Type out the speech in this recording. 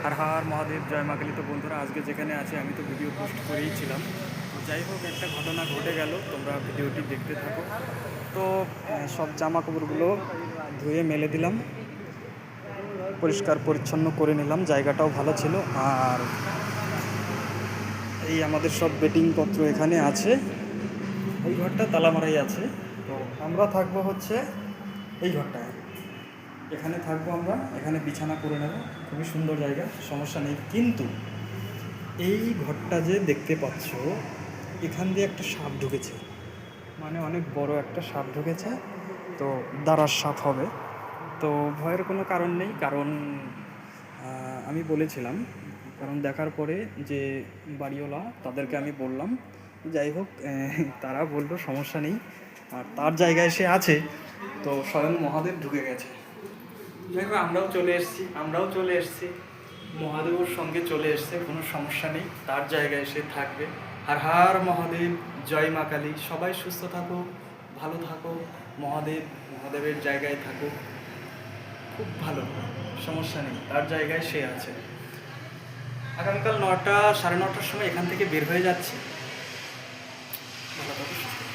হর হর মহাদেব, জয় মা কালী। তো বন্ধুরা, আজকে যেখানে আছি আমি তো ভিডিও পোস্ট করেইছিলাম। তো যাই হোক, একটা ঘটনা ঘটে গেল, তোমরা ভিডিওটি দেখতে থাকো। তো সব জামা কাপড়গুলো ধুয়ে মেলে দিলাম, পরিষ্কার পরিচ্ছন্ন করে নিলাম, জায়গাটাও ভালো ছিল। আর এই আমাদের সব বেটিংপত্র এখানে আছে, এই ঘরটা তালা মারাই আছে। তো আমরা থাকবো হচ্ছে এই ঘরটায়, এখানে থাকবো আমরা, এখানে বিছানা করে নেব। খুবই সুন্দর জায়গা, সমস্যা নেই। কিন্তু এই ঘরটা যে দেখতে পাচ্ছ, এখান দিয়ে একটা সাপ ঢুকেছে, মানে অনেক বড় একটা সাপ ঢুকেছে। তো দাঁড়ার সাপ হবে। তো ভয়ের কোনো কারণ নেই, কারণ আমি বলেছিলাম, কারণ দেখার পরে যে বাড়িওয়ালা তাদেরকে আমি বললাম। যাই হোক, তারা বললো সমস্যা নেই, আর তার জায়গায় সে আছে। তো স্বয়ং মহাদেব ঢুকে গেছে। যাই হোক, আমরাও চলে এসেছি, মহাদেবের সঙ্গে চলে এসছে, কোনো সমস্যা নেই, তার জায়গায় সে থাকবে। আর হর মহাদেব, জয় মা কালী। সবাই সুস্থ থাকো, ভালো থাকো, মহাদেবের জায়গায় থাকো, খুব ভালো, সমস্যা নেই, তার জায়গায় সে আছে। আগামীকাল 9টা, 9:30টার সময় এখান থেকে বের হয়ে যাচ্ছি। ভালো থাকো, সুস্থ থাকো।